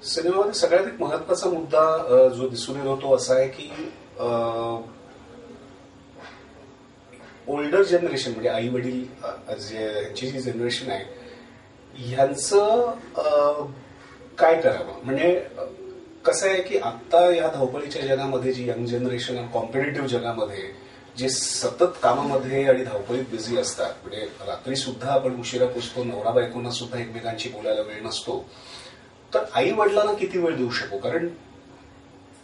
सिनेमामध्ये सगळ्यात एक महत्वाचा मुद्दा जो दिसून येतो तो असा आहे की ओल्डर जनरेशन म्हणजे आई वडील यांची जी जनरेशन आहे ह्यांचं काय करावं. म्हणजे कसं आहे की आता या धावपळीच्या जगामध्ये जी यंग जनरेशन आणि कॉम्पिटेटिव्ह जगामध्ये जे सतत कामामध्ये आणि धावपळीत बिझी असतात, म्हणजे रात्री सुद्धा आपण उशिरा पोचतो, नवरा बायकोंना सुद्धा एकमेकांशी बोलायला वेळ नसतो, तर आई वडिलांना किती वेळ देऊ शकू. कारण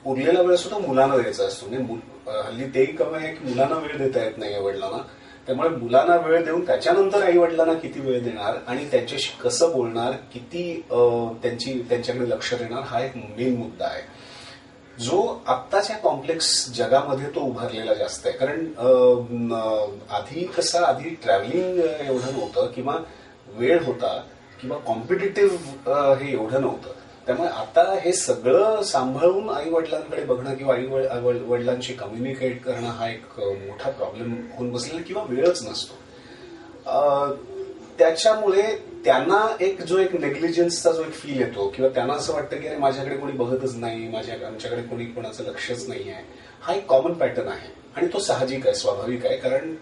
उरलेला वेळ सुद्धा मुलांना द्यायचा असतो. म्हणजे हल्ली तेही कमी आहे की मुलांना वेळ देता येत नाही वडिलांना. त्यामुळे मुलांना वेळ देऊन त्याच्यानंतर आई वडिलांना किती वेळ देणार आणि त्यांच्याशी कसं बोलणार, किती त्यांच्याकडे लक्ष देणार, हा एक मेन मुद्दा आहे जो आत्ताच्या कॉम्प्लेक्स जगामध्ये तो उभारलेला जास्त आहे. कारण आधी ट्रॅव्हलिंग एवढं नव्हतं किंवा वेळ होता किंवा कॉम्पिटिटिव्ह हे एवढं नव्हतं. त्यामुळे आता हे सगळं सांभाळून आई वडिलांकडे बघणं किंवा आई वडिलांशी कम्युनिकेट करणं हा एक मोठा प्रॉब्लेम होऊन बसलेला किंवा वेळच नसतो. त्याच्यामुळे त्यांना जो एक नेग्लिजन्सचा जो एक फील येतो किंवा त्यांना असं वाटतं की अरे माझ्याकडे कोणी बघतच नाही, आमच्याकडे कोणाचं लक्षच नाही आहे, हा एक कॉमन पॅटर्न आहे आणि तो साहजिक आहे, स्वाभाविक आहे. कारण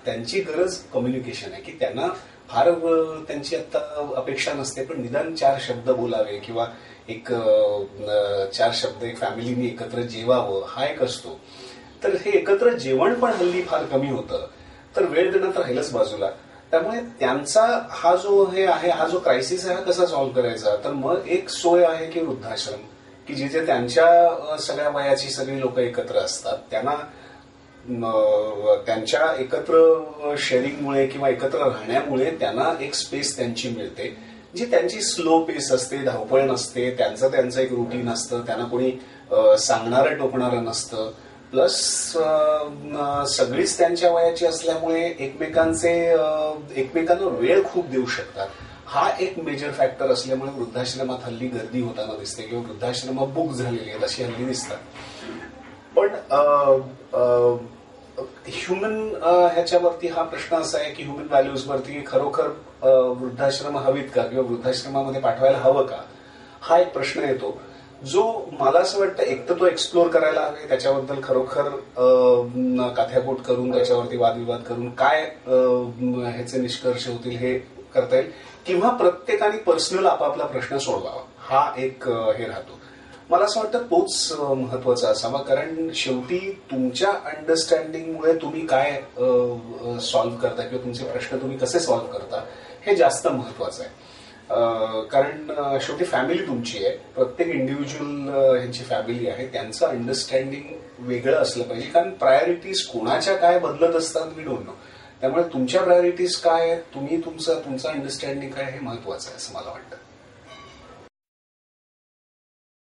त्यांची गरज कम्युनिकेशन आहे की त्यांना फार त्यांची आता अपेक्षा नसते पण निदान 4 शब्द बोलावे किंवा एक 4 शब्द एक फॅमिलीने एकत्र जेवावं हा एक असतो. तर हे एकत्र जेवण पण हल्ली फार कमी होतं, तर वेळ देणं तर राहिलंच बाजूला. त्यामुळे त्यांचा हा जो क्रायसिस आहे हा कसा सॉल्व्ह करायचा. तर मग एक सोय आहे की वृद्धाश्रम, की जिथे त्यांच्या सगळ्या वयाची सगळी लोक एकत्र असतात, त्यांना त्यांच्या एकत्र शेअरिंगमुळे किंवा एकत्र राहण्यामुळे त्यांना एक स्पेस त्यांची मिळते जी त्यांची स्लो पेस असते, धावपळ नसते, त्यांचं एक रुटीन असतं, त्यांना कोणी सांगणारं टोकणारं नसतं. प्लस सगळीच त्यांच्या वयाची असल्यामुळे एकमेकांना वेळ खूप देऊ शकतात. हा एक मेजर फॅक्टर असल्यामुळे वृद्धाश्रमात हल्ली गर्दी होताना दिसते किंवा वृद्धाश्रम बुक झालेली आहेत अशी हल्ली दिसतात. पण ह्युमन ह्याच्यावरती हा प्रश्न असा आहे की ह्युमन व्हॅल्यूजवरती खरोखर वृद्धाश्रम हवीत का किंवा वृद्धाश्रमामध्ये पाठवायला हवं का, हा एक प्रश्न येतो जो मला असं वाटतं एक तर तो एक्सप्लोर करायला हवे, त्याच्याबद्दल खरोखर काथ्याकोट करून त्याच्यावरती वादविवाद करून काय ह्याचे निष्कर्ष होतील हे करता येईल, किंवा प्रत्येकाने पर्सनल आपापला प्रश्न सोडवावा हा एक हे राहतो. मला असं वाटतं तोच महत्वाचा असावा. कारण शेवटी तुमच्या अंडरस्टँडिंगमुळे तुम्ही काय सॉल्व्ह करता किंवा तुमचे प्रश्न तुम्ही कसे सॉल्व्ह करता हे जास्त महत्वाचं आहे. कारण शेवटी फॅमिली तुमची आहे, प्रत्येक इंडिव्हिज्युअल ह्यांची फॅमिली आहे, त्यांचं अंडरस्टँडिंग वेगळं असलं पाहिजे. कारण प्रायोरिटीज कोणाच्या काय बदलत असतात वी डोंट नो. त्यामुळे तुमच्या प्रायोरिटीज काय आहेत, तुमचं अंडरस्टँडिंग काय हे महत्वाचं आहे असं मला वाटतं.